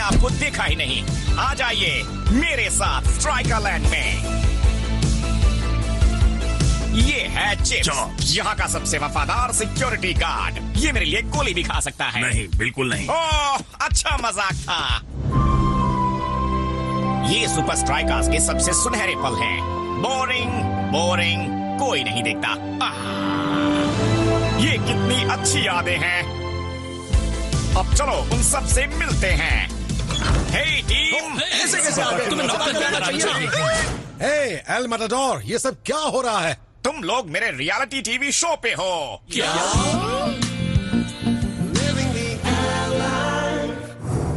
आपको देखा ही नहीं। आ जाइए मेरे साथ स्ट्राइकर लैंड में। ये है चिप्स, यहाँ का सबसे वफादार सिक्योरिटी गार्ड। ये मेरे लिए गोली भी खा सकता है। नहीं, बिल्कुल नहीं। ओह, अच्छा मजाक था। ये सुपर स्ट्राइकर्स के सबसे सुनहरे पल हैं। बोरिंग बोरिंग, कोई नहीं देखता। ये कितनी अच्छी यादें हैं। अब चलो उन सब से मिलते हैं। हे टीम, ऐसे कैसे आ गए? तुम्हें नौकर बनाना चाहिए। हे एल मैटाडोर, ये सब क्या हो रहा है? तुम लोग मेरे रियलिटी टीवी शो पे हो। क्या?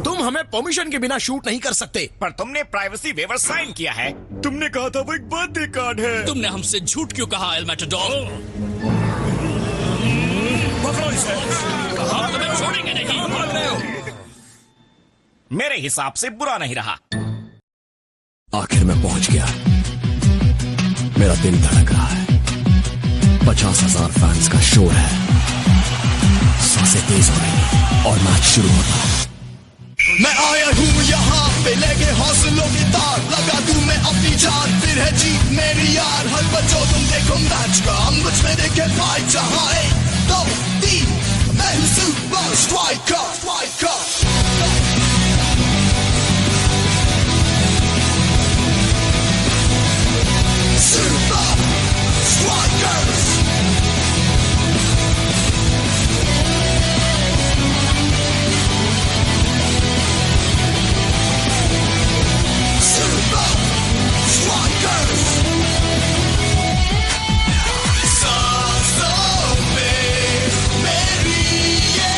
तुम हमें परमिशन के बिना शूट नहीं कर सकते। पर तुमने प्राइवेसी वेवर साइन किया है। तुमने कहा था वो एक बर्थडे कार्ड है। तुमने हमसे झूठ क्यों कहा एल मैटाडोर? हम तुम्हें छोड़ेंगे नहीं। मेरे हिसाब से बुरा नहीं रहा। आखिर मैं पहुंच गया। मेरा दिल धड़क रहा है। 50,000 फैंस का शोर है। सांसें तेज हो रही हैं और मैच शुरू होता है। मैं आया हूँ यहाँ पे लेके हौसलों की तार, लगा दूं मैं अपनी जान, फिर है जीत मेरी यार। हर बच्चों तुम देखो मैच का, हम मुझ में देखे भाई जहाँ 1, 2, 3, मैं हूँ super striker. Super Strikers! Super Strikers! सांसों में मेरी ये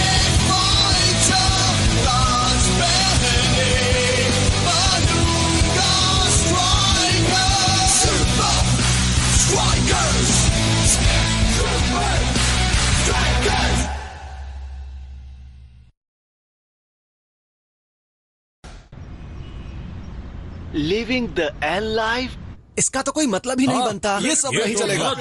fighter, ताज पहने बनूंगा striker. Super Strikers! Super Strikers! Living the L life, इसका तो कोई मतलब ही नहीं बनता। ये सब नहीं चलेगा।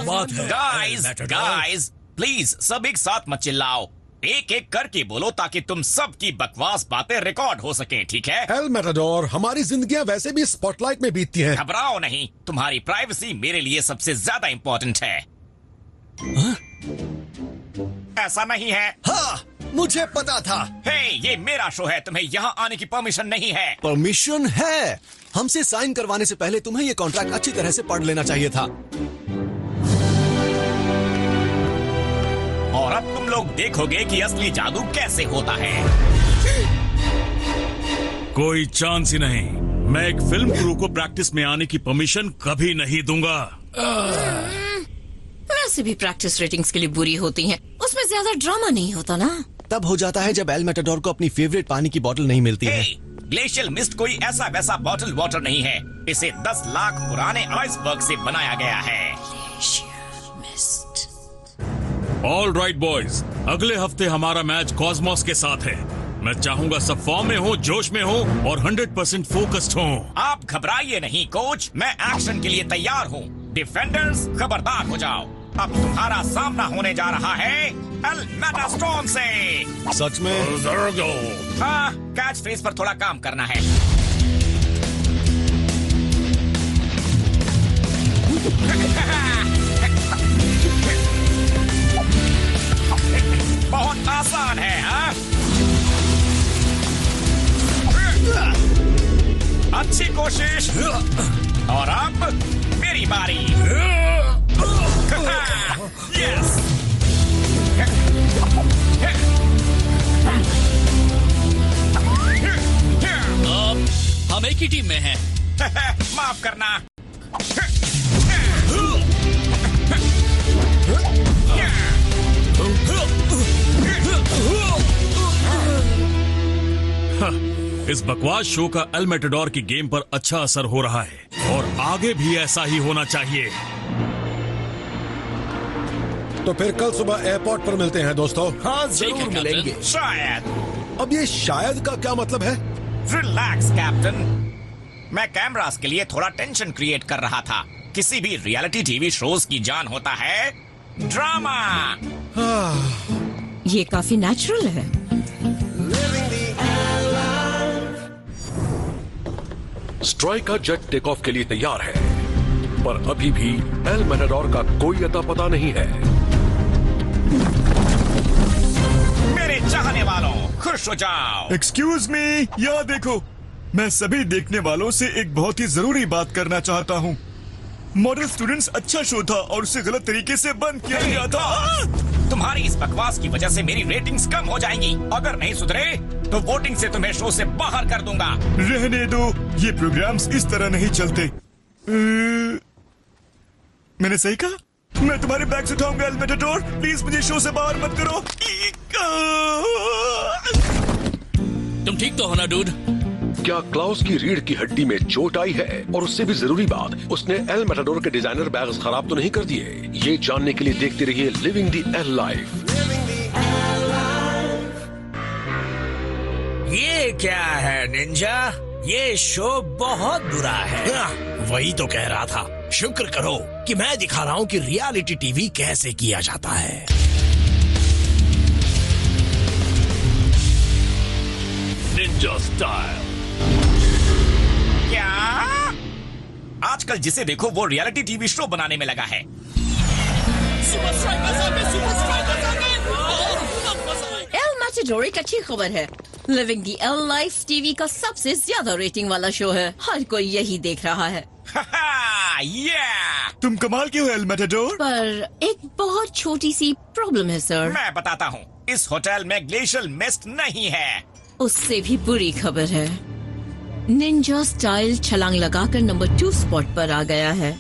गाइस प्लीज सब एक साथ मत चिल्लाओ। एक एक करके बोलो ताकि तुम सबकी बकवास बातें रिकॉर्ड हो सके, ठीक है? एल मैटाडोर, हमारी जिंदगियां वैसे भी स्पॉटलाइट में बीतती हैं। घबराओ नहीं, तुम्हारी प्राइवेसी मेरे लिए सबसे ज्यादा इंपॉर्टेंट है। ऐसा नहीं है। हाँ, मुझे पता था। हे, ये मेरा शो है, तुम्हें यहाँ आने की परमिशन नहीं है। परमिशन है। हमसे साइन करवाने से पहले तुम्हें ये कॉन्ट्रैक्ट अच्छी तरह से पढ़ लेना चाहिए था। और अब तुम लोग देखोगे कि असली जादू कैसे होता है। कोई चांस ही नहीं। मैं एक फिल्म क्रू को प्रैक्टिस में आने की परमिशन कभी नहीं दूंगा। वैसे भी प्रैक्टिस रेटिंग्स के लिए बुरी होती हैं। उसमें ज्यादा ड्रामा नहीं होता ना। तब हो जाता है जब एल मैटाडोर को अपनी फेवरेट पानी की बोतल नहीं मिलती है। ग्लेशियल मिस्ट कोई ऐसा वैसा बॉटल वाटर नहीं है। इसे 10 लाख पुराने आइसबर्ग से बनाया गया है। ऑल राइट बॉयज, अगले हफ्ते हमारा मैच कॉस्मोस के साथ है। मैं चाहूंगा सब फॉर्म में हो, जोश में हो और 100% फोकस्ड हो। आप घबराइए नहीं कोच, मैं एक्शन के लिए तैयार हूँ। डिफेंडर्स खबरदार हो जाओ। अब तुम्हारा सामना होने जा रहा है एल मैटास्टोन से। सच में? हाँ, कैच फ्रेज पर थोड़ा काम करना है। बहुत आसान है। हाँ? अच्छी कोशिश। और अब मेरी बारी। यस। हम एक ही टीम में हैं। माफ करना। इस बकवास शो का एल मैटाडोर की गेम पर अच्छा असर हो रहा है और आगे भी ऐसा ही होना चाहिए। तो फिर कल सुबह एयरपोर्ट पर मिलते हैं दोस्तों। हाँ, जरूर मिलेंगे। शायद। अब ये शायद का क्या मतलब है? रिलैक्स कैप्टन, मैं कैमरास के लिए थोड़ा टेंशन क्रिएट कर रहा था। किसी भी रियलिटी टीवी शोज की जान होता है ड्रामा। ये काफी नेचुरल है। स्ट्राइक का जेट टेक ऑफ के लिए तैयार है, पर अभी भी एल मैटाडोर का कोई अता पता नहीं है। मेरे चाहने वालों, खुश हो जाओ। एक्सक्यूज मी, यहाँ देखो। मैं सभी देखने वालों से एक बहुत ही जरूरी बात करना चाहता हूँ। मॉडल स्टूडेंट्स अच्छा शो था और उसे गलत तरीके से बंद किया गया था। तुम्हारी इस बकवास की वजह से मेरी रेटिंग्स कम हो जाएंगी। अगर नहीं सुधरे तो वोटिंग से तुम्हें शो से बाहर कर दूंगा। रहने दो, ये प्रोग्राम्स इस तरह नहीं चलते। मैंने सही कहा? मैं तुम्हारे बैग्स उठाऊंगा एल मैटाडोर। प्लीज मुझे शो से बाहर मत करो। तुम ठीक तो हो ना डूड? क्या क्लाउस की रीढ़ की हड्डी में चोट आई है? और उससे भी जरूरी बात, उसने एल मैटाडोर के डिजाइनर बैग्स खराब तो नहीं कर दिए? ये जानने के लिए देखते रहिए लिविंग द एल लाइफ। ये क्या है निंजा? ये शो बहुत बुरा है। वही तो कह रहा था। शुक्र करो कि मैं दिखा रहा हूँ कि रियलिटी टीवी कैसे किया जाता है। Ninja style. क्या आजकल जिसे देखो वो रियलिटी टीवी शो बनाने में लगा है। एल मैटाडोर एक अच्छी खबर है। Living the L life TV का सबसे ज्यादा रेटिंग वाला शो है। हर कोई यही देख रहा है। तुम कमाल की हो एल मैटाडोर। पर एक बहुत छोटी सी प्रॉब्लम है सर। मैं बताता हूँ, इस होटल में ग्लेशियल मिस्ट नहीं है। उससे भी बुरी खबर है। निंजा स्टाइल छलांग लगाकर नंबर 2 स्पॉट पर आ गया है।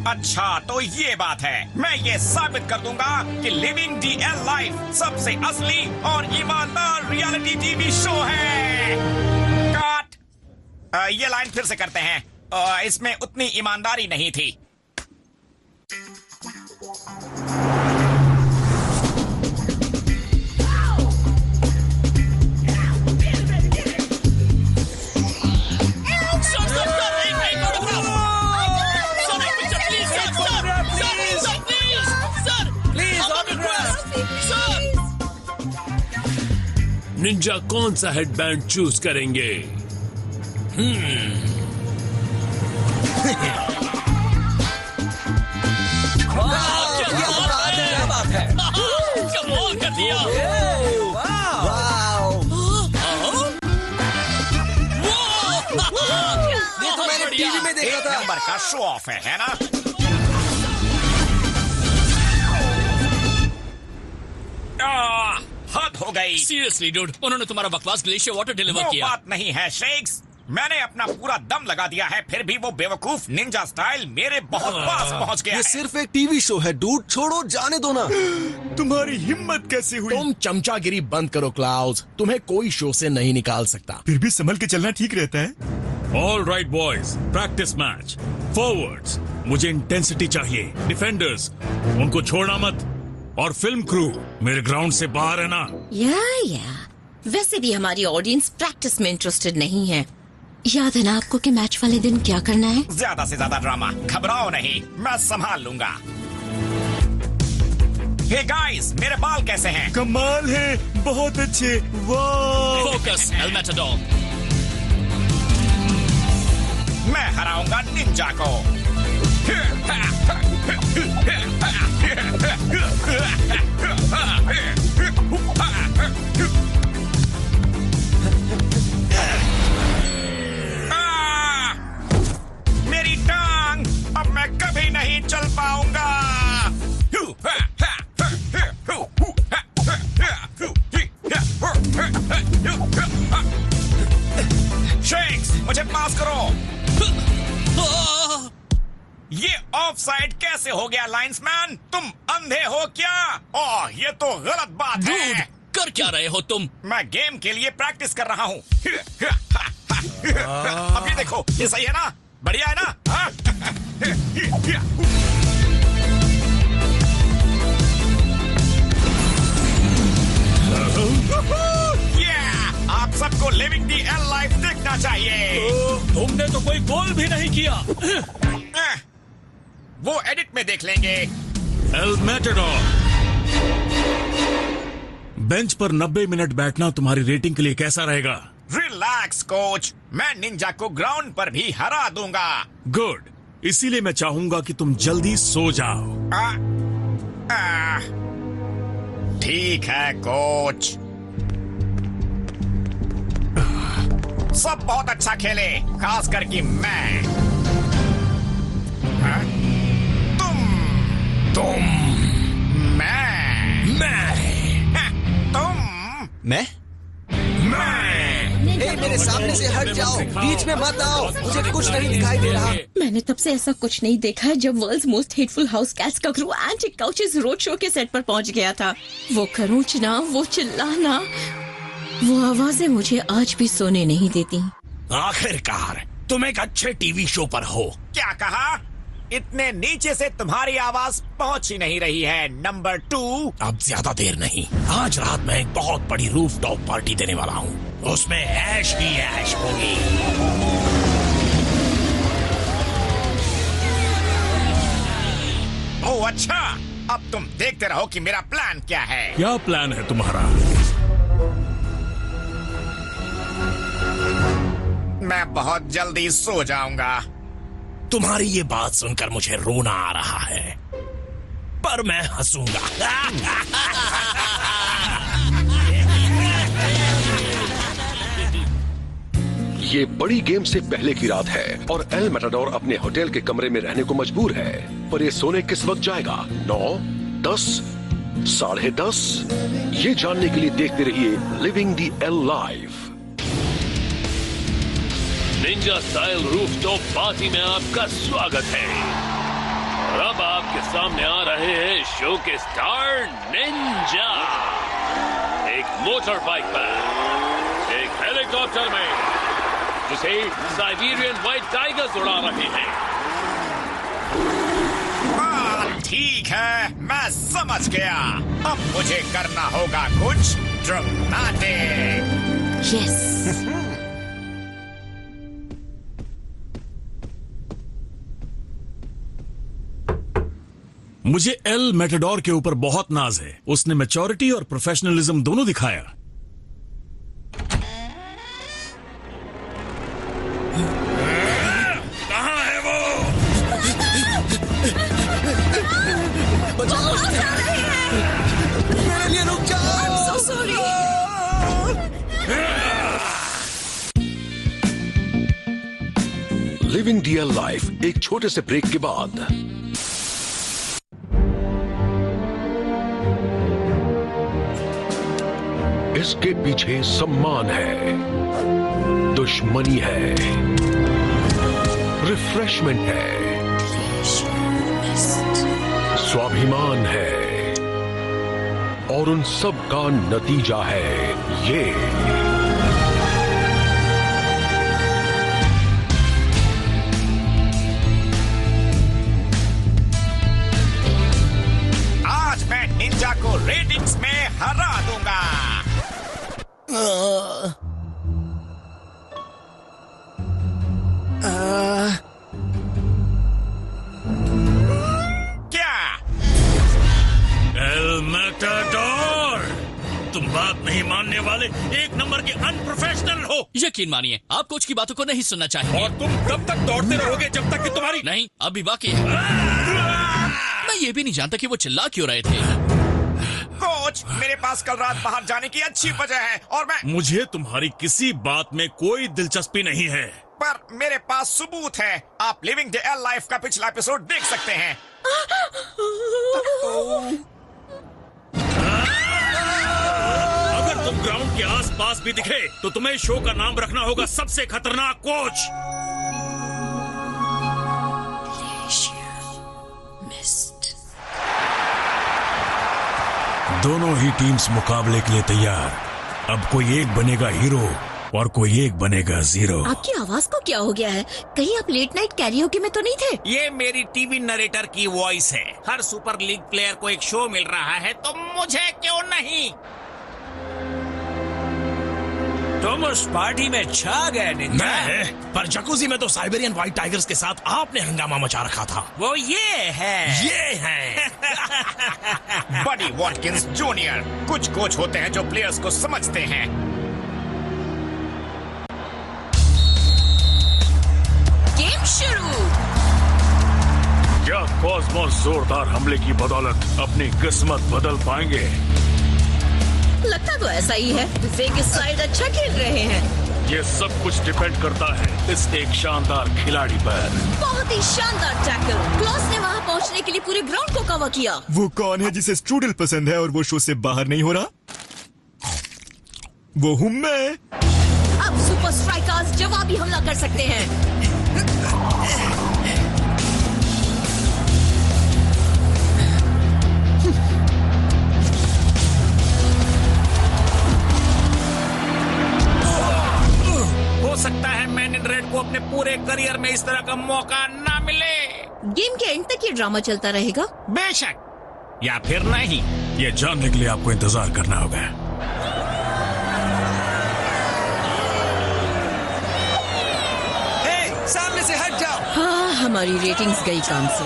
अच्छा तो ये बात है। मैं ये साबित कर दूंगा कि लिविंग दी एल लाइफ सबसे असली और ईमानदार रियलिटी टीवी शो है। काट। ये लाइन फिर से करते हैं। इसमें उतनी ईमानदारी नहीं थी। निंजा कौन सा हेडबैंड चूज करेंगे? क्या बात है? कमाल कर दिया। ये तो मैंने टीवी में देखा था। नंबर का शो ऑफ है ना? हद हो गई। सीरियसली डूड, उन्होंने तुम्हारा बकवास ग्लेशियर वाटर डिलीवर वो किया। बात नहीं है शेक्स। मैंने अपना पूरा दम लगा दिया है, फिर भी वो बेवकूफ निंजा स्टाइल मेरे बहुत पास पहुंच गया ये है। सिर्फ एक टीवी शो है डूड, छोड़ो जाने दो ना। तुम्हारी हिम्मत कैसे हुई? तुम चमचागिरी बंद करो क्लाउस। तुम्हें कोई शो से नहीं निकाल सकता। फिर भी संभल के चलना ठीक रहता है। All right boys, practice match. Forwards, मुझे इंटेंसिटी चाहिए। डिफेंडर्स, उनको छोड़ना मत। और फिल्म क्रू मेरे ग्राउंड से बाहर है ना? या वैसे भी हमारी ऑडियंस प्रैक्टिस में इंटरेस्टेड नहीं है। याद है ना आपको कि मैच वाले दिन क्या करना है? ज्यादा से ज्यादा ड्रामा। घबराओ नहीं, मैं संभाल लूंगा। हे गाइस, मेरे बाल कैसे हैं? कमाल है, बहुत अच्छे। वाह। Focus L Matador. मैं हराऊंगा निंजा को। मेरी टांग, अब मैं कभी नहीं चल पाऊंगा। शेक्स, मुझे पास करो। ये ऑफ साइड कैसे हो गया लाइन्समैन? तुम अंधे हो क्या? ओह, ये तो गलत बात है। डूड, कर क्या रहे हो तुम? मैं गेम के लिए प्रैक्टिस कर रहा हूँ। अब ये देखो, ये सही है ना? बढ़िया है ना? हाँ? आप सबको लिविंग दी एल लाइफ देखना चाहिए। तुमने तो कोई गोल भी नहीं किया। वो एडिट में देख लेंगे। एल मैटाडोर, बेंच पर 90 मिनट बैठना तुम्हारी रेटिंग के लिए कैसा रहेगा? रिलैक्स कोच, मैं निंजा को ग्राउंड पर भी हरा दूंगा। गुड, इसीलिए मैं चाहूंगा कि तुम जल्दी सो जाओ। ठीक है कोच। सब बहुत अच्छा खेले, खास करके मैं। तुम मैं तुम मैं ए, मेरे सामने से हट जाओ, बीच में मत आओ, मुझे कुछ नहीं दिखाई दे रहा। मैंने तब से ऐसा कुछ नहीं देखा है जब world's most hateful house cats का crew antique couches road show के सेट पर पहुंच गया था। वो खरोंचना, वो चिल्लाना, वो आवाजें मुझे आज भी सोने नहीं देती। आखिरकार तुम एक अच्छे टीवी शो पर हो। क्या कहा? इतने नीचे से तुम्हारी आवाज पहुंच ही नहीं रही है। नंबर 2, अब ज्यादा देर नहीं, आज रात मैं एक बहुत बड़ी रूफ टॉप पार्टी देने वाला हूँ। उसमें ऐश ही ऐश होगी। ओह अच्छा, अब तुम देखते रहो कि मेरा प्लान क्या है। क्या प्लान है तुम्हारा? मैं बहुत जल्दी सो जाऊंगा। तुम्हारी ये बात सुनकर मुझे रोना आ रहा है, पर मैं हंसूंगा। ये बड़ी गेम से पहले की रात है और एल मैटाडोर अपने होटल के कमरे में रहने को मजबूर है। पर ये सोने किस वक्त जाएगा? 9, 10, 10:30? ये जानने के लिए देखते रहिए living the L life. Ninja style rooftop party में आपका स्वागत है। और अब आपके सामने आ रहे हैं शो के स्टार निंजा। एक मोटर बाइक पर, एक हेलीकॉप्टर में, जिसे साइबेरियन व्हाइट टाइगर्स उड़ा रहे हैं। ठीक है, मैं समझ गया। अब मुझे करना होगा कुछ ड्रामेटिक। यस। मुझे एल मैटाडोर के ऊपर बहुत नाज है। उसने मैच्योरिटी और प्रोफेशनलिज्म दोनों दिखाया। कहाँ है वो? मेरे लिए रुक जाओ। I'm so sorry. Living the L life एक छोटे से ब्रेक के बाद। इसके पीछे सम्मान है, दुश्मनी है, रिफ्रेशमेंट है, स्वाभिमान है, और उन सब का नतीजा है ये। आज मैं निंजा को रेटिंग्स में हरा दूंगा। क्या? एल मैटाडोर, तुम बात नहीं मानने वाले एक नंबर के अनप्रोफेशनल हो। यकीन मानिए, आप कोच की बातों को नहीं सुनना चाहिए। और तुम कब तक दौड़ते रहोगे जब तक कि तुम्हारी नहीं, अभी बाकी है। मैं ये भी नहीं जानता कि वो चिल्ला क्यों रहे थे। कोच, मेरे पास कल रात बाहर जाने की अच्छी वजह है और मैं। मुझे तुम्हारी किसी बात में कोई दिलचस्पी नहीं है। पर मेरे पास सबूत है। आप लिविंग द एल लाइफ का पिछला एपिसोड देख सकते हैं। अगर तुम ग्राउंड के आसपास भी दिखे तो तुम्हें शो का नाम रखना होगा सबसे खतरनाक कोच। दोनों ही टीम्स मुकाबले के लिए तैयार। अब कोई एक बनेगा हीरो और कोई एक बनेगा जीरो। आपकी आवाज को क्या हो गया है? कहीं आप लेट नाइट कैरियोके में तो नहीं थे? ये मेरी टीवी नरेटर की वॉइस है। हर सुपर लीग प्लेयर को एक शो मिल रहा है, तो मुझे क्यों नहीं? तुम उस पार्टी में छा गए निंजा। पर जकूजी में तो साइबेरियन व्हाइट टाइगर्स के साथ आपने हंगामा मचा रखा था। वो ये है। बडी वॉटकिंस जूनियर, कुछ कोच होते हैं जो प्लेयर्स को समझते हैं। और जोरदार हमले की बदौलत अपनी किस्मत बदल पाएंगे। लगता तो ऐसा ही है। वेगस साइड अच्छा खेल रहे हैं। ये सब कुछ डिपेंड करता है इस एक शानदार खिलाड़ी पर। बहुत ही शानदार टैकल। क्लॉस ने वहाँ पहुँचने के लिए पूरे ग्राउंड को कवर किया। वो कौन है जिसे स्ट्रूडल पसंद है और वो शो से बाहर नहीं हो रहा? वो हूँ मैं। अब सुपर स्ट्राइकर्स जवाबी हमला कर सकते हैं। हो सकता है मैन इन रेड को अपने पूरे करियर में इस तरह का मौका ना मिले। गेम के एंड तक ये ड्रामा चलता रहेगा। बेशक, या फिर नहीं। ये जानने के लिए आपको इंतजार करना होगा। सामने से हट जाओ। हाँ, हमारी रेटिंग्स गई काम से।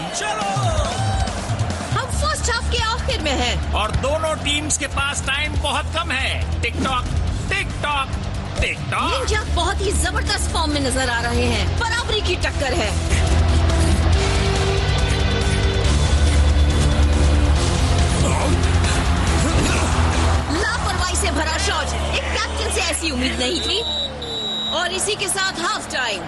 हम फर्स्ट हाफ के आखिर में हैं। और दोनों टीम्स के पास टाइम बहुत कम है। Tick tock, tick tock, tick tock. Ninja बहुत ही जबरदस्त फॉर्म में नजर आ रहे हैं। बराबरी की टक्कर है। लापरवाही से भरा शॉट। एक कैप्टन से ऐसी उम्मीद नहीं थी। और इसी के साथ हाफ टाइम।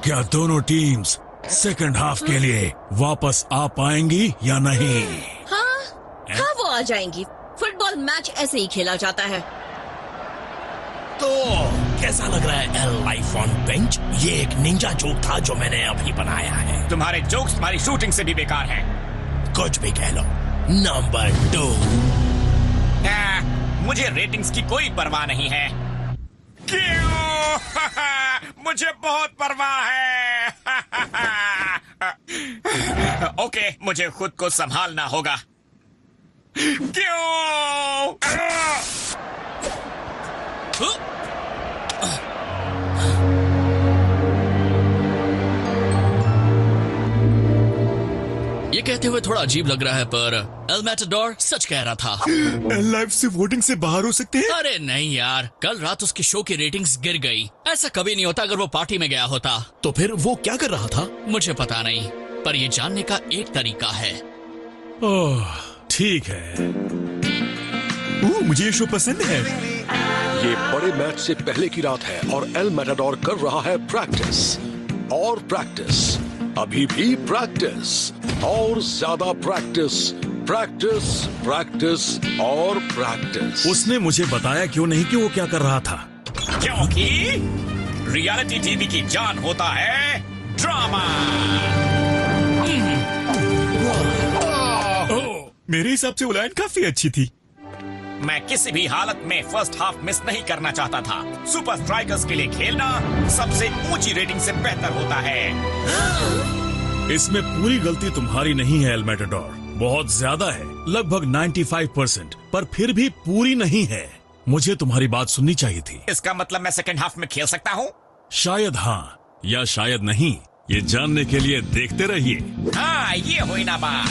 क्या दोनों टीम्स सेकंड हाफ के लिए वापस आ पाएंगी या नहीं? हाँ, वो आ जाएंगी। फुटबॉल मैच ऐसे ही खेला जाता है। तो कैसा लग रहा है एल लाइफ ऑन बेंच? ये एक निंजा जोक था जो मैंने अभी बनाया है। तुम्हारे जोक्स तुम्हारी शूटिंग से भी बेकार हैं। कुछ भी कह लो। नंबर 2। मुझे रेटिंग्स की कोई परवाह नहीं है। क्यों? मुझे बहुत परवाह है। ओके, मुझे खुद को संभालना होगा। क्यों? ये कहते हुए थोड़ा अजीब लग रहा है, पर एल मैटाडोर सच कह रहा था। एल लाइफ से वोटिंग से बाहर हो सकते हैं? अरे नहीं यार, कल रात उसके शो की रेटिंग्स गिर गई। ऐसा कभी नहीं होता अगर वो पार्टी में गया होता। तो फिर वो क्या कर रहा था? मुझे पता नहीं, पर ये जानने का एक तरीका है। ओह, ठीक है। मुझे ये शो पसंद है। ये बड़े मैच से पहले की रात है और एल मैटाडोर कर रहा है प्रैक्टिस और प्रैक्टिस, अभी भी प्रैक्टिस और ज्यादा प्रैक्टिस, प्रैक्टिस, प्रैक्टिस और प्रैक्टिस। उसने मुझे बताया क्यों नहीं कि वो क्या कर रहा था? क्योंकि रियलिटी टीवी की जान होता है ड्रामा। मेरे हिसाब से वो लाइन काफी अच्छी थी। मैं किसी भी हालत में फर्स्ट हाफ मिस नहीं करना चाहता था। सुपर स्ट्राइकर्स के लिए खेलना सबसे ऊंची रेटिंग से बेहतर होता है। इसमें पूरी गलती तुम्हारी नहीं है एल मैटाडोर, बहुत ज्यादा है, लगभग 95%, पर फिर भी पूरी नहीं है। मुझे तुम्हारी बात सुननी चाहिए थी। इसका मतलब मैं सेकंड हाफ में खेल सकता हूँ? शायद हाँ या शायद नहीं, ये जानने के लिए देखते रहिए। हाँ, ये हुई ना बात।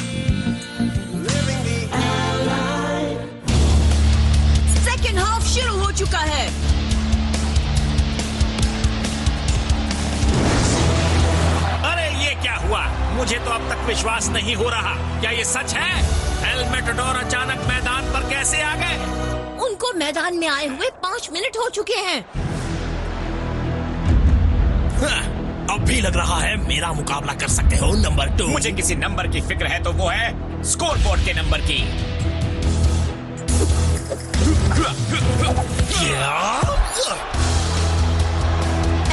सेकंड हाफ शुरू हो चुका है। अरे ये क्या हुआ? मुझे तो अब तक विश्वास नहीं हो रहा। क्या ये सच है? एल मैटाडोर अचानक मैदान पर कैसे आ गए? उनको मैदान में आए हुए 5 मिनट हो चुके हैं। अब भी लग रहा है मेरा मुकाबला कर सकते हो नंबर 2। मुझे किसी नंबर की फिक्र है तो वो है स्कोर बोर्ड के नंबर की।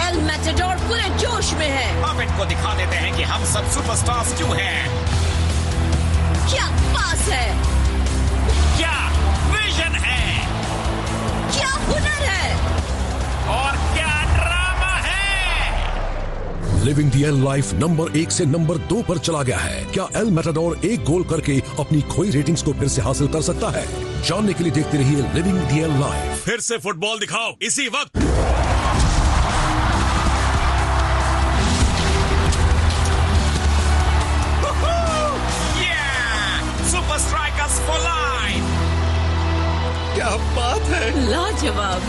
एल मैटाडोर पूरे जोश में है। अब इनको दिखा देते हैं कि हम सब सुपरस्टार्स क्यों हैं। क्या पास है, क्या विजन है, क्या हुनर है और क्या ड्रामा है। Living the L life number 1 से नंबर 2 पर चला गया है। क्या एल मैटाडोर एक गोल करके अपनी खोई रेटिंग्स को फिर से हासिल कर सकता है? जानने के लिए देखते रहिए लिविंग द एल लाइफ। फिर से फुटबॉल दिखाओ इसी वक्त। Super strikers for life. क्या बात है, लाजवाब।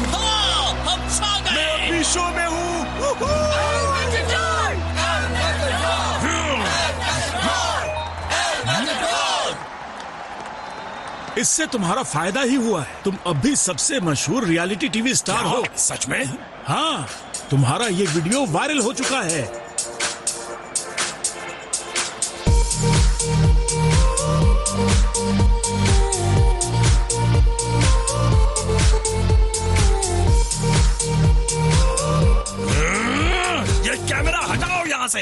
हम छा गए। मैं अपनी शो में हूँ। इससे तुम्हारा फायदा ही हुआ है। तुम अब भी सबसे मशहूर रियलिटी टीवी स्टार हो। सच में? हाँ, तुम्हारा ये वीडियो वायरल हो चुका है। ये कैमरा हटाओ यहाँ से।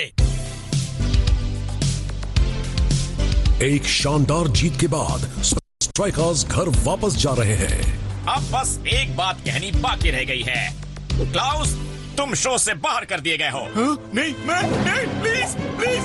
एक शानदार जीत के बाद स्ट्राइकर्स घर वापस जा रहे हैं। अब बस एक बात कहनी बाकी रह गई है। क्लाउस, तुम शो से बाहर कर दिए गए हो। नहीं, मैं नहीं, प्लीज प्लीज